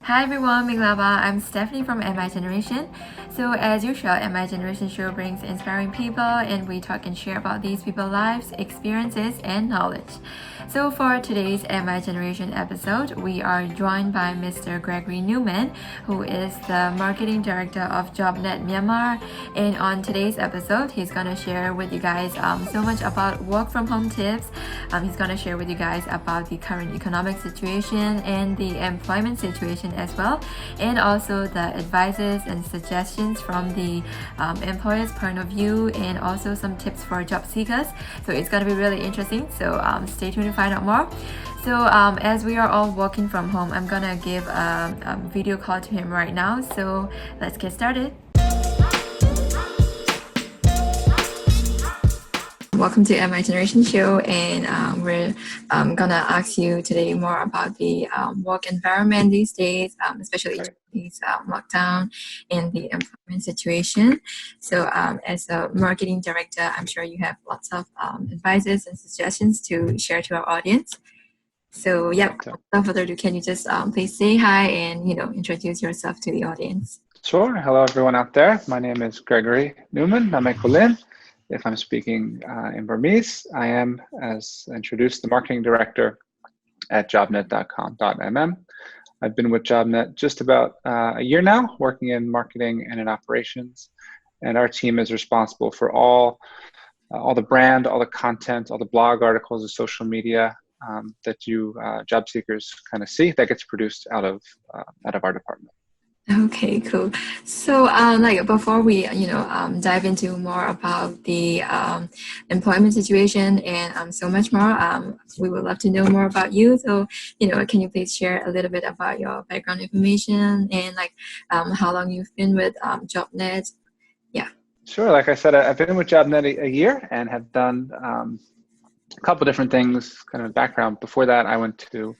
Hi everyone, Minglava. I'm Stephanie from MI Generation. So as usual, MI Generation show brings inspiring people and we talk and share about these people's lives, experiences, and knowledge. So for today's MI Generation episode, we are joined by Mr. Gregory Newman, who is the Marketing Director of JobNet Myanmar. And on today's episode, he's gonna share with you guys so much about work from home tips. He's gonna share with you guys about the current economic situation and the employment situation as well, and also the advices and suggestions from the employer's point of view, and also some tips for job seekers. So it's gonna be really interesting. So stay tuned to find out more. So as we are all working from home, I'm gonna give a video call to him right now. So let's get started. Welcome to My Generation Show, and we're gonna ask you today more about the work environment these days, especially these lockdown and the employment situation. So, as a marketing director, I'm sure you have lots of advices and suggestions to share to our audience. So, without further ado, can you just please say hi and introduce yourself to the audience? Sure. Hello, everyone out there. My name is Gregory Newman. Namekulin. If I'm speaking in Burmese, I am, as introduced, the marketing director at jobnet.com.mm. I've been with JobNet just about a year now, working in marketing and in operations. And our team is responsible for all the brand, all the content, all the blog articles, the social media that you job seekers kind of see that gets produced out of our department. Okay, cool. So, before we, dive into more about the employment situation and so much more, we would love to know more about you. So, can you please share a little bit about your background information and how long you've been with JobNet? Yeah. Sure. Like I said, I've been with JobNet a year and have done a couple different things. Kind of background. Before that, I went to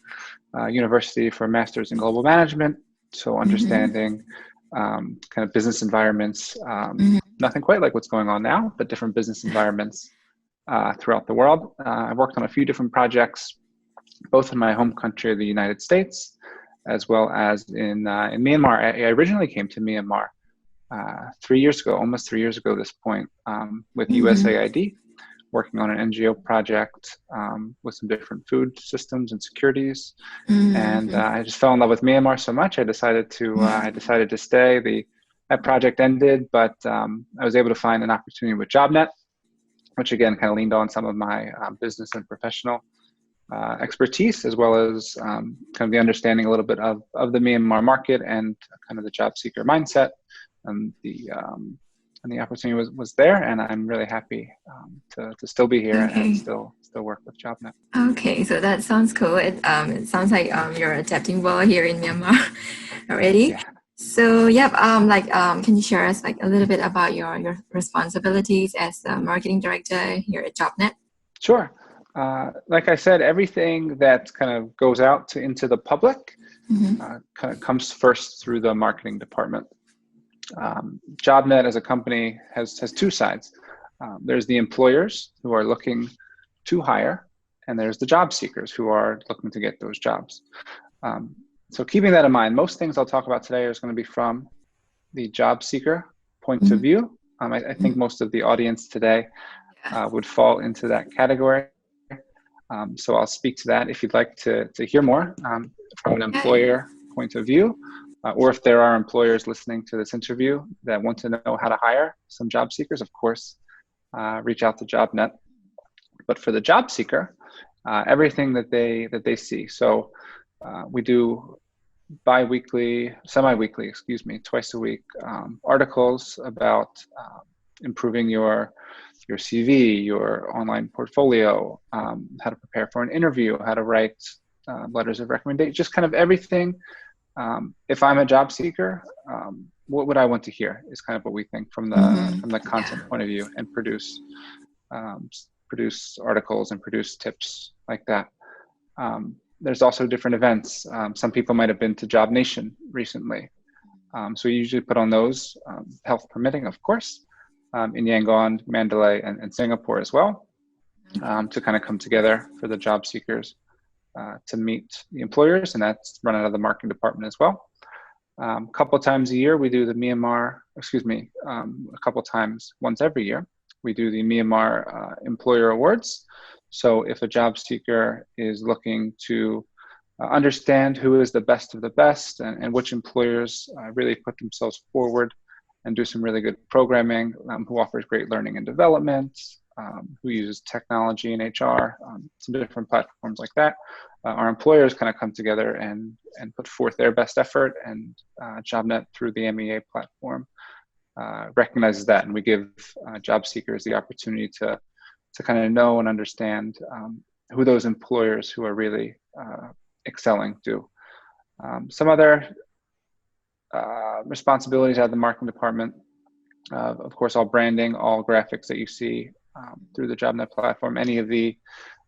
university for a master's in global management. So understanding kind of business environments, nothing quite like what's going on now, but different business environments throughout the world. I worked on a few different projects, both in my home country, the United States, as well as in Myanmar. I originally came to Myanmar 3 years ago, almost 3 years ago at this point, with USAID. Working on an NGO project with some different food systems and securities, and I just fell in love with Myanmar so much. I decided to stay. That project ended, but I was able to find an opportunity with JobNet, which again kind of leaned on some of my business and professional expertise, as well as kind of the understanding a little bit of the Myanmar market and kind of the job seeker mindset, and the opportunity was there, and I'm really happy to still be here and still work with JobNet. Okay, so that sounds cool. It sounds like you're adapting well here in Myanmar already. Yeah. So can you share us a little bit about your responsibilities as the marketing director here at JobNet? Sure. Like I said, everything that kind of goes out into the public kind of comes first through the marketing department. JobNet as a company has two sides. There's the employers who are looking to hire, and there's the job seekers who are looking to get those jobs. So keeping that in mind, most things I'll talk about today is going to be from the job seeker point of view. I think most of the audience today would fall into that category. So I'll speak to that if you'd like to hear more from an employer point of view. Or if there are employers listening to this interview that want to know how to hire some job seekers, of course, reach out to JobNet. But for the job seeker, everything that they see. So we do semi-weekly, twice a week, articles about improving your CV, your online portfolio, how to prepare for an interview, how to write letters of recommendation, just kind of everything. If I'm a job seeker, what would I want to hear is kind of what we think from the content point of view, and produce articles and produce tips like that. There's also different events. Some people might have been to Job Nation recently. So we usually put on those, health permitting, of course, in Yangon, Mandalay, and Singapore as well, to kind of come together for the job seekers to meet the employers, and that's run out of the marketing department as well. A couple times a year, we do the Myanmar, a couple times, once every year, we do the Myanmar Employer Awards. So if a job seeker is looking to understand who is the best of the best and which employers really put themselves forward and do some really good programming, who offers great learning and development, who uses technology in HR, some different platforms like that. Our employers kind of come together and put forth their best effort, and JobNet through the MEA platform recognizes that, and we give job seekers the opportunity to kind of know and understand who those employers who are really excelling do. Some other responsibilities out of the marketing department, of course, all branding, all graphics that you see through the JobNet platform, any of the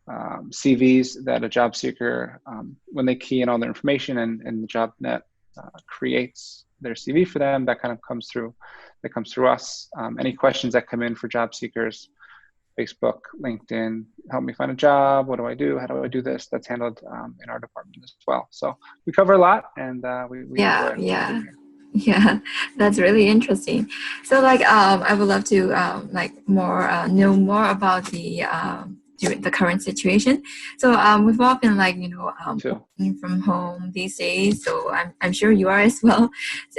CVs that a job seeker, when they key in all their information and the JobNet creates their CV for them, that kind of comes through us. Any questions that come in for job seekers, Facebook, LinkedIn, help me find a job. What do I do? How do I do this? That's handled in our department as well. So we cover a lot, and we enjoy what we do here. Yeah, that's really interesting. So like I would love to know more about the current situation. So we've all been working from home these days. So I'm sure you are as well.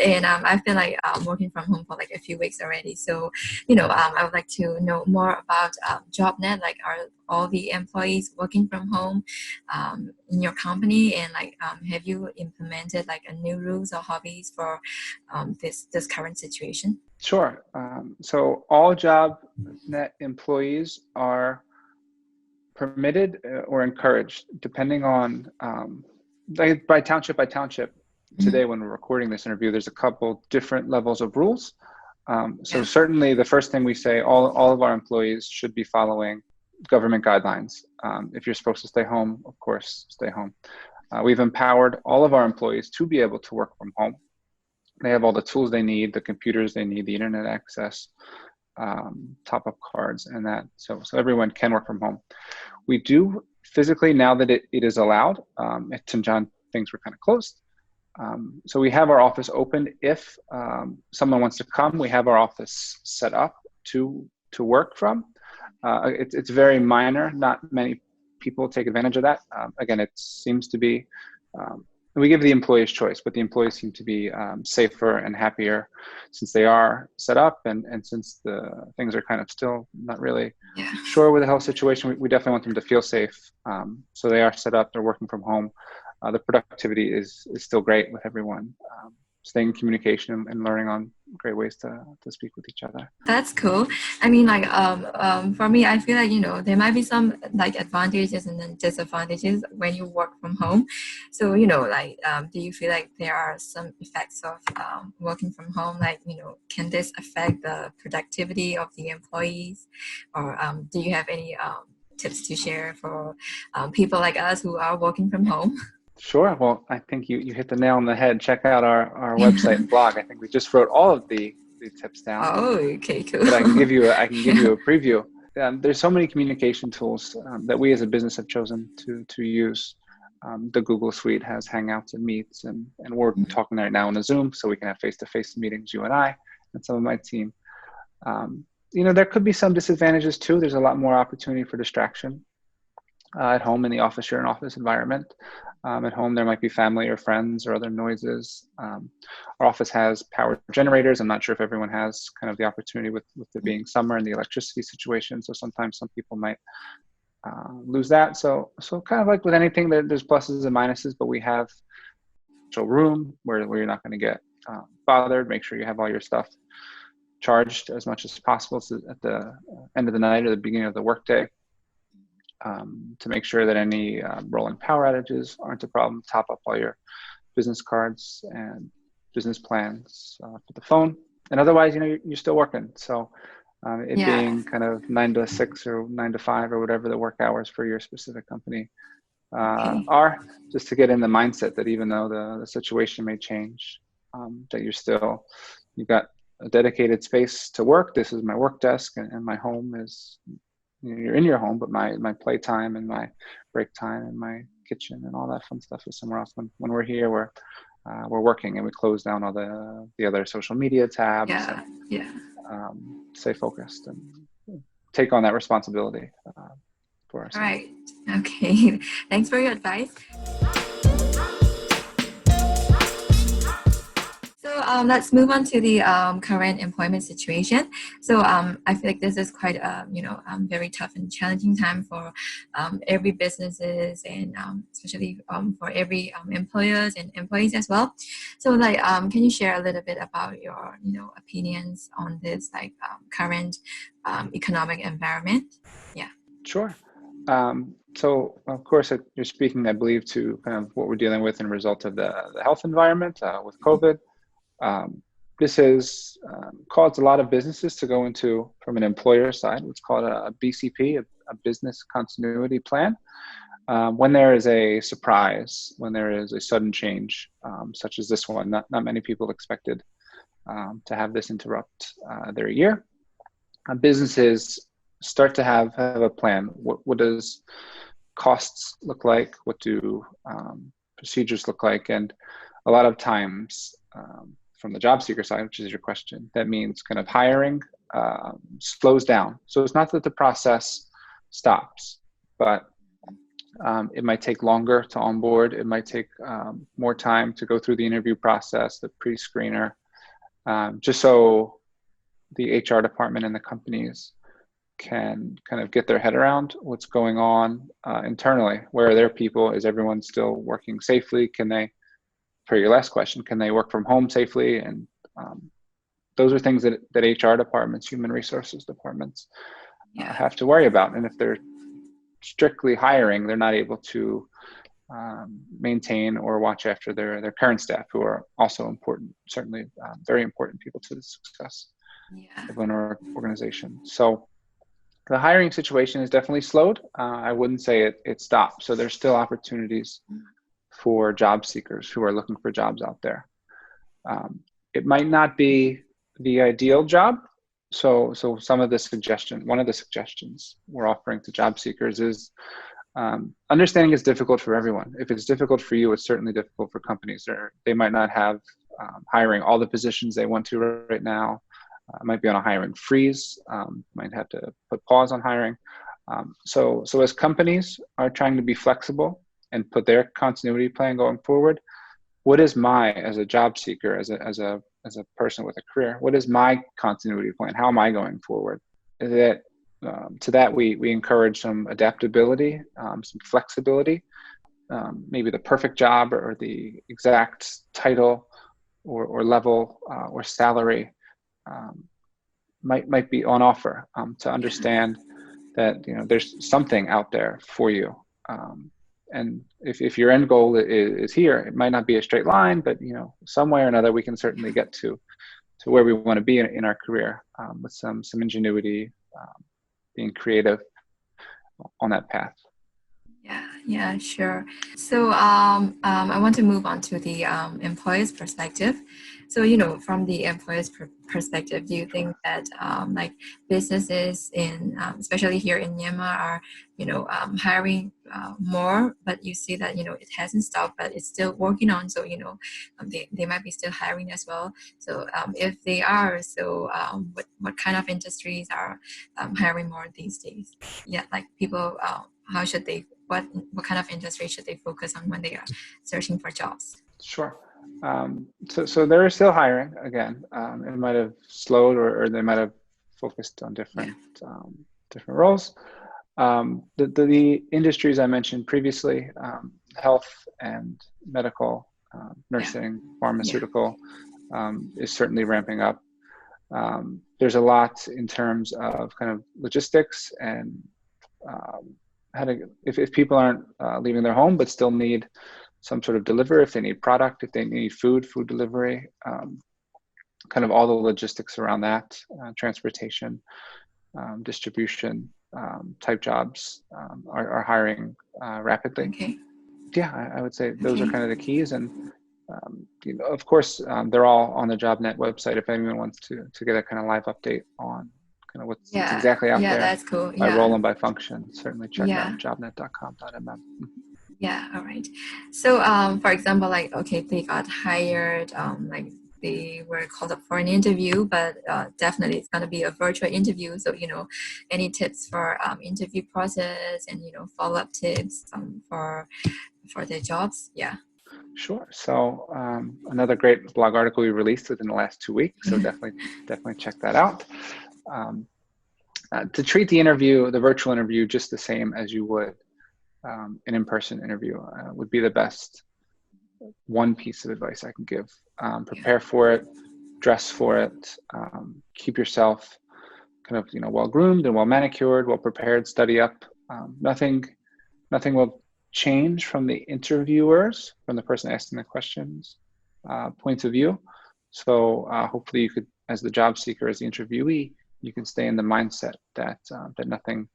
And I've been working from home for like a few weeks already. So I would like to know more about JobNet. Like, are all the employees working from home in your company, and have you implemented like a new rules or hobbies for this current situation? Sure. So all JobNet employees are permitted or encouraged, depending on by township today. When we're recording this interview, there's a couple different levels of rules. Certainly the first thing we say, all of our employees should be following government guidelines. If you're supposed to stay home, of course, stay home. We've empowered all of our employees to be able to work from home. They have all the tools they need, the computers they need, the internet access, top-up cards, and that. So everyone can work from home. We do physically, now that it is allowed. At Tinjan, things were kind of closed. So we have our office open. If someone wants to come, we have our office set up to work from. It's very minor. Not many people take advantage of that. Again, it seems to be, we give the employees choice, but the employees seem to be safer and happier since they are set up, and since the things are kind of still not really sure with the health situation. We definitely want them to feel safe. So they are set up, they're working from home. The productivity is still great with everyone staying in communication and learning on great ways to speak with each other. That's cool. I mean, for me, I feel like, there might be some advantages and then disadvantages when you work from home. So, do you feel like there are some effects of working from home? Can this affect the productivity of the employees? Or do you have any tips to share for people like us who are working from home? Sure. Well, I think you hit the nail on the head. Check out our website and blog. I think we just wrote all of the tips down. Oh, okay, cool. But I can give you a preview. There's so many communication tools that we as a business have chosen to use. The Google Suite has Hangouts and Meets, and we're talking right now on a Zoom, so we can have face-to-face meetings, you and I, and some of my team. There could be some disadvantages too. There's a lot more opportunity for distraction. At home, in the office, you're in an office environment. At home, there might be family or friends or other noises. Our office has power generators. I'm not sure if everyone has kind of the opportunity with there being summer and the electricity situation. So sometimes some people might lose that. So kind of like with anything, there's pluses and minuses, but we have a room where you're not going to get bothered. Make sure you have all your stuff charged as much as possible at the end of the night or the beginning of the workday. To make sure that any rolling power outages aren't a problem. Top up all your business cards and business plans for the phone. And otherwise, you're still working. So being kind of 9 to 6 or 9 to 5 or whatever the work hours for your specific company are, just to get in the mindset that even though the situation may change, that you've got a dedicated space to work. This is my work desk, and my home is, you're in your home, but my playtime and my break time and my kitchen and all that fun stuff is somewhere else. When we're here, we're we're working, and we close down all the other social media tabs Yeah. and Yeah. stay focused and take on that responsibility for All ourselves. right. Okay. Thanks for your advice. So let's move on to the current employment situation. So I feel like this is quite a very tough and challenging time for every businesses and especially for every employers and employees as well. So like can you share a little bit about your opinions on this like current economic environment? Yeah. Sure. So, of course, you're speaking, I believe, to kind of what we're dealing with in result of the health environment with COVID. Um, this has caused a lot of businesses to go into, from an employer side, what's called a BCP, a business continuity plan. When there is a surprise, when there is a sudden change, such as this one, not many people expected to have this interrupt their year. Businesses start to have a plan. What does costs look like? What do procedures look like? And a lot of times, from the job seeker side, which is your question, that means kind of hiring slows down. So it's not that the process stops, but it might take longer to onboard. It might take more time to go through the interview process, the pre-screener, just so the HR department and the companies can kind of get their head around what's going on internally. Where are their people? Is everyone still working safely? Can they, for your last question, can they work from home safely? And those are things that HR departments, human resources departments have to worry about. And if they're strictly hiring, they're not able to maintain or watch after their current staff, who are also important, certainly very important people to the success of an organization. So the hiring situation is definitely slowed. I wouldn't say it stopped. So there's still opportunities for job seekers who are looking for jobs out there. It might not be the ideal job. So one of the suggestions we're offering to job seekers is understanding it's difficult for everyone. If it's difficult for you, it's certainly difficult for companies. They might not have hiring all the positions they want to right now. Might be on a hiring freeze, might have to put pause on hiring. So as companies are trying to be flexible and put their continuity plan going forward, what is as a job seeker, as a person with a career, what is my continuity plan? How am I going forward? To that we encourage some adaptability, some flexibility. Maybe the perfect job or the exact title or level or salary might be on offer, to understand that there's something out there for you, and if your end goal is here, it might not be a straight line, but some way or another we can certainly get to where we want to be in our career, with some ingenuity, being creative on that path. Yeah, sure. So I want to move on to the employer's perspective. So, from the employer's perspective, do you think that like businesses especially here in Myanmar are, hiring more, but you see that, it hasn't stopped, but it's still working on. So, they might be still hiring as well. So if they are, so what kind of industries are hiring more these days? Yeah, like people, how should they, what kind of industry should they focus on when they are searching for jobs? Sure. So they're still hiring again. It might have slowed, or they might have focused on different roles. The industries I mentioned previously, health and medical, nursing, pharmaceutical, is certainly ramping up. There's a lot in terms of kind of logistics and if people aren't leaving their home but still need some sort of delivery, if they need product, if they need food delivery, kind of all the logistics around that, transportation, distribution type jobs are hiring rapidly. Okay. Yeah, I would say those are kind of the keys. And of course, they're all on the JobNet website if anyone wants to get a kind of live update on kind of what's exactly out there. That's cool. By role and by function. Certainly check out Yeah. jobnet.com.mm. Yeah, all right. So, for example, like, okay, they got hired, like they were called up for an interview, but definitely it's gonna be a virtual interview. So, any tips for interview process and follow-up tips for their jobs? Yeah. Sure. So another great blog article we released within the last 2 weeks. So definitely check that out. Um, to treat the virtual interview, just the same as you would an in-person interview would be the best one piece of advice I can give. Yeah. Prepare for it, dress for it, keep yourself kind of well groomed and well manicured, well prepared. Study up. Nothing will change from the interviewers, from the person asking the questions, point of view. So hopefully you could, as the job seeker, as the interviewee, you can stay in the mindset that nothing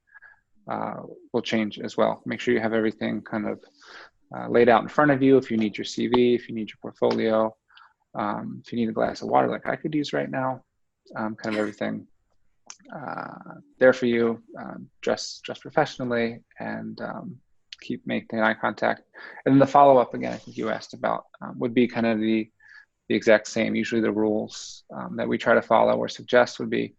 will change as well. Make sure you have everything kind of laid out in front of you. If you need your CV, if you need your portfolio, if you need a glass of water like I could use right now, kind of everything there for you. Dress professionally and keep making eye contact. And then the follow up again, I think you asked about, would be kind of the exact same. Usually the rules that we try to follow or suggest would be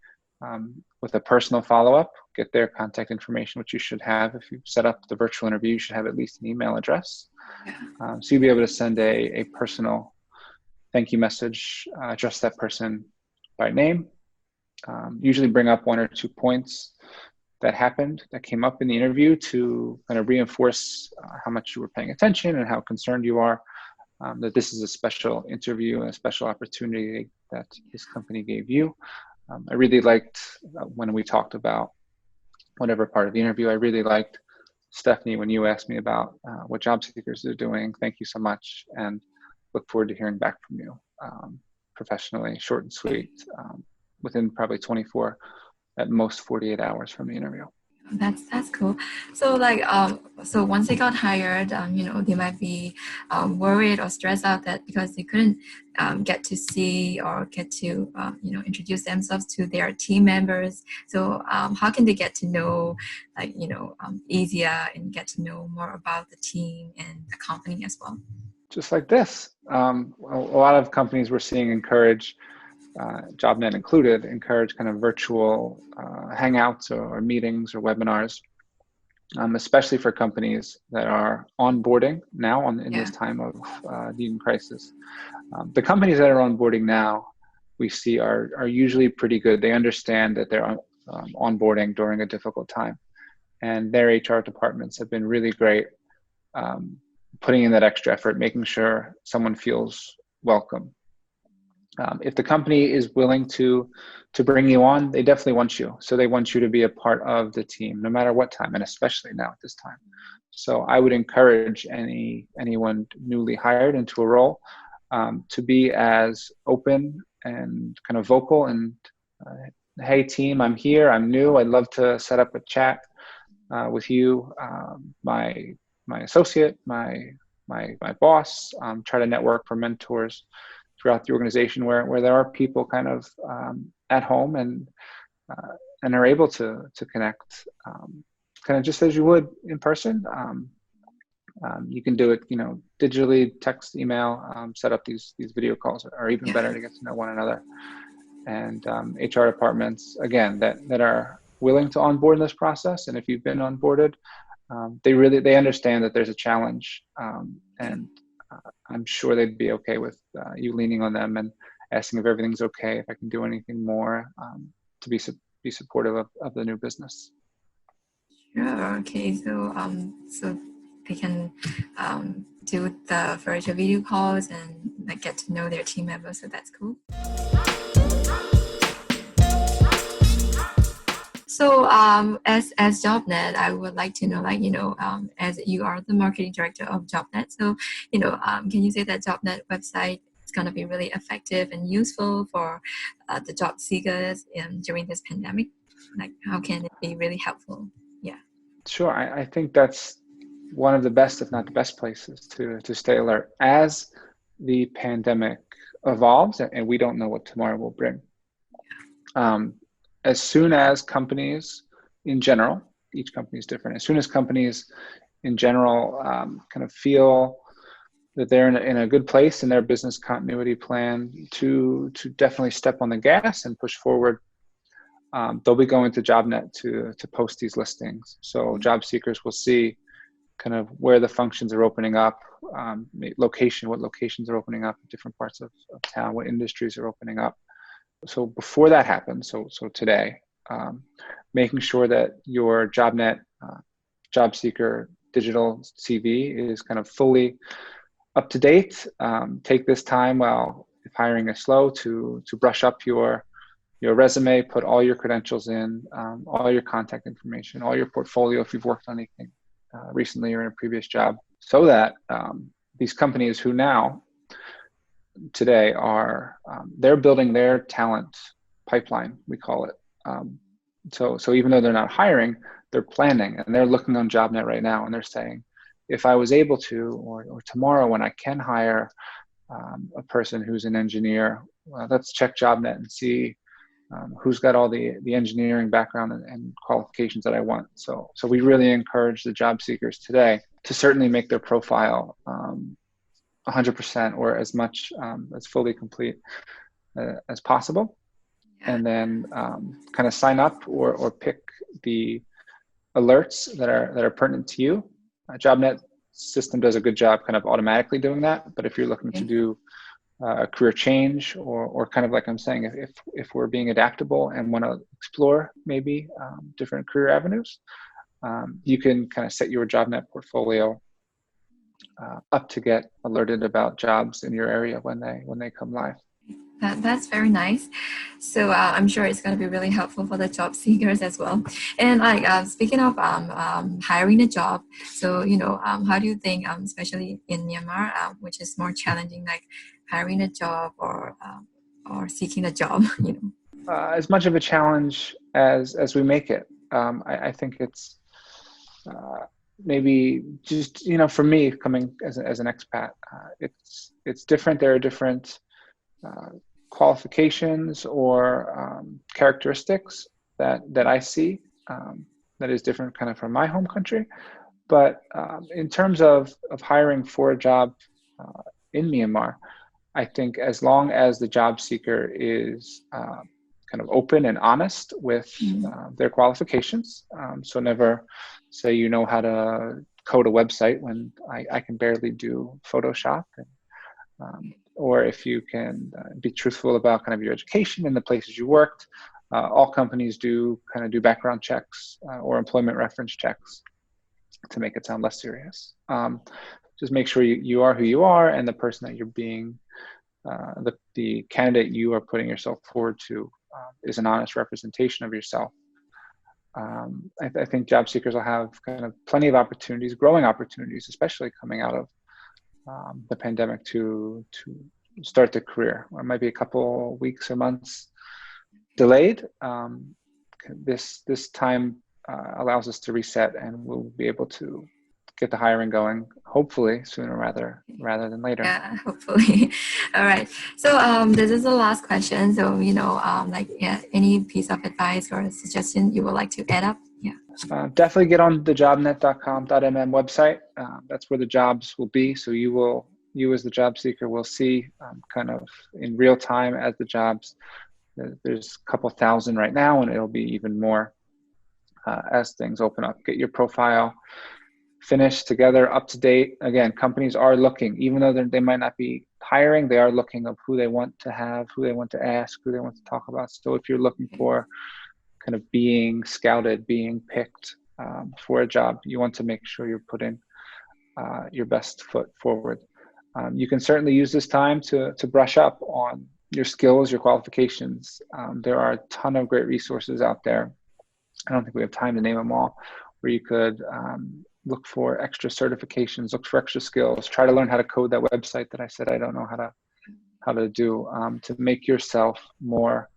with a personal follow up, get their contact information, which you should have. If you set up the virtual interview, you should have at least an email address. So you'll be able to send a personal thank you message, address that person by name. Usually bring up 1 or 2 points that came up in the interview to kind of reinforce how much you were paying attention and how concerned you are, that this is a special interview and a special opportunity that this company gave you. I really liked when we talked about whatever part of the interview, I really liked, Stephanie, when you asked me about what job seekers are doing. Thank you so much, and look forward to hearing back from you professionally, short and sweet, within probably 24, at most 48 hours from the interview. That's cool. So like so once they got hired, they might be worried or stressed out that because they couldn't get to see or get to introduce themselves to their team members. So how can they get to know easier and get to know more about the team and the company as well? Just like this, a lot of companies we're seeing encourage, JobNet included, encourage kind of virtual hangouts or meetings or webinars, especially for companies that are onboarding now in this time of the crisis. The companies that are onboarding now, we see are usually pretty good. They understand that they're onboarding during a difficult time, and their HR departments have been really great, putting in that extra effort, making sure someone feels welcome. If the company is willing to bring you on, they definitely want you. So they want you to be a part of the team, no matter what time, and especially now at this time. So I would encourage anyone newly hired into a role to be as open and kind of vocal and, hey team, I'm here, I'm new, I'd love to set up a chat with you, my associate, my boss, try to network for mentors throughout the organization where there are people kind of at home and are able to connect, kind of just as you would in person. You can do it, digitally, text, email, set up these video calls are even better to get to know one another. And HR departments, again, that are willing to onboard in this process. And if you've been onboarded, they understand that there's a challenge, and I'm sure they'd be okay with you leaning on them and asking if everything's okay, if I can do anything more to be supportive of the new business. Sure. Okay. So they can do the virtual video calls and like get to know their team members. So that's cool. So as JobNet, I would like to know, as you are the marketing director of JobNet, so can you say that JobNet website is going to be really effective and useful for the job seekers during this pandemic? Like, how can it be really helpful? Yeah. Sure. I think that's one of the best, if not the best places to stay alert as the pandemic evolves, and we don't know what tomorrow will bring. As soon as companies in general, each company is different, as soon as companies in general kind of feel that they're in a good place in their business continuity plan to definitely step on the gas and push forward. They'll be going to JobNet to post these listings. So job seekers will see kind of where the functions are opening up, what locations are opening up in different parts of town, what industries are opening up. So before that happens, so today, making sure that your JobNet job seeker digital CV is kind of fully up to date. Take this time while if hiring is slow to brush up your resume, put all your credentials in, all your contact information, all your portfolio if you've worked on anything recently or in a previous job, so that these companies who now today are they're building their talent pipeline, we call it. So even though they're not hiring, they're planning and they're looking on JobNet right now and they're saying, if I was able to, or tomorrow when I can hire a person who's an engineer, let's check JobNet and see who's got all the engineering background and qualifications that I want. So we really encourage the job seekers today to certainly make their profile 100% or as much as fully complete as possible. And then kind of sign up or pick the alerts that are pertinent to you. JobNet system does a good job kind of automatically doing that. But if you're looking to do a career change or kind of like I'm saying, if we're being adaptable and want to explore maybe different career avenues, you can kind of set your JobNet portfolio up to get alerted about jobs in your area when they come live. That's very nice. So I'm sure it's going to be really helpful for the job seekers as well. And like speaking of hiring a job, so how do you think, especially in Myanmar, which is more challenging, like hiring a job or seeking a job? As much of a challenge as we make it. I think it's maybe just for me coming as an expat, it's different. There are different qualifications or characteristics that I see that is different kind of from my home country. But in terms of hiring for a job in Myanmar, I think as long as the job seeker is kind of open and honest with their qualifications, so never say you know how to code a website when I can barely do Photoshop, or if you can be truthful about kind of your education and the places you worked. All companies do background checks or employment reference checks to make it sound less serious. Just make sure you are who you are and the person that you're being, the candidate you are putting yourself forward to is an honest representation of yourself. I think job seekers will have kind of plenty of opportunities, growing opportunities, especially coming out of the pandemic to start their career. Or it might be a couple weeks or months delayed. This time allows us to reset, and we'll be able to get the hiring going, hopefully sooner rather than later. Yeah, hopefully. All right. So this is the last question. So any piece of advice or suggestion you would like to add up? Yeah. Definitely get on the jobnet.com.mm website. That's where the jobs will be. So you as the job seeker will see kind of in real time as the jobs. There's a couple thousand right now, and it'll be even more as things open up. Get your profile finished together, up to date. Again, companies are looking, even though they might not be hiring, they are looking of who they want to have, who they want to ask, who they want to talk about. So if you're looking for kind of being scouted, being picked for a job, you want to make sure you're putting your best foot forward. You can certainly use this time to brush up on your skills, your qualifications. There are a ton of great resources out there. I don't think we have time to name them all, where you could look for extra certifications, look for extra skills, try to learn how to code that website that I said I don't know how to do, to make yourself more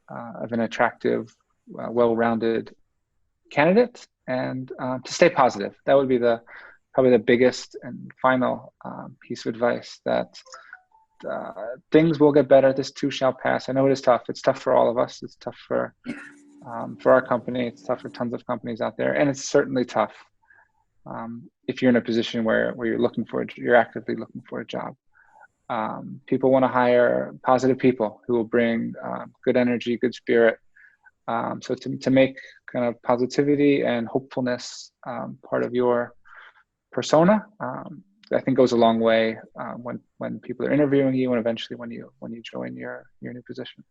of an attractive, well-rounded candidate, and to stay positive. That would be probably the biggest and final piece of advice, that things will get better. This too shall pass. I know it is tough. It's tough for all of us. It's tough for our company. It's tough for tons of companies out there, and it's certainly tough if you're in a position where you're actively looking for a job. People want to hire positive people who will bring good energy, good spirit. So to make kind of positivity and hopefulness part of your persona, I think goes a long way when people are interviewing you and eventually when you join your new position.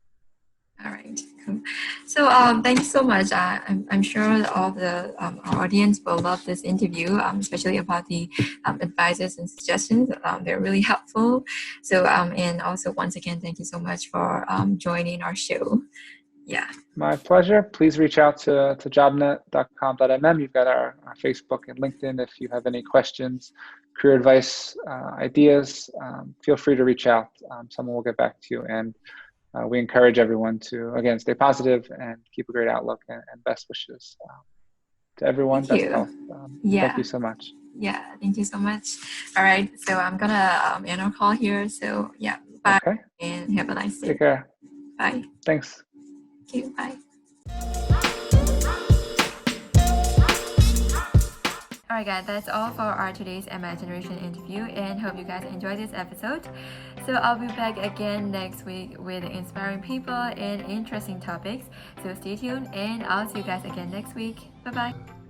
All right, cool. So thank you so much. I'm sure all the our audience will love this interview, especially about the advices and suggestions. They're really helpful. So and also once again, thank you so much for joining our show. Yeah. My pleasure. Please reach out to jobnet.com.mm. You've got our Facebook and LinkedIn. If you have any questions, career advice, ideas, feel free to reach out. Someone will get back to you. And we encourage everyone to, again, stay positive and keep a great outlook, and best wishes to everyone. Thank Best you. health. Yeah. Thank you so much. Yeah, thank you so much. All right, so I'm gonna end our call here. So yeah, bye, Okay. and have a nice day. Take care. Bye. Thanks. Okay, bye. Alright guys, that's all for our today's MI Generation interview, and hope you guys enjoyed this episode. So I'll be back again next week with inspiring people and interesting topics. So stay tuned, and I'll see you guys again next week. Bye bye.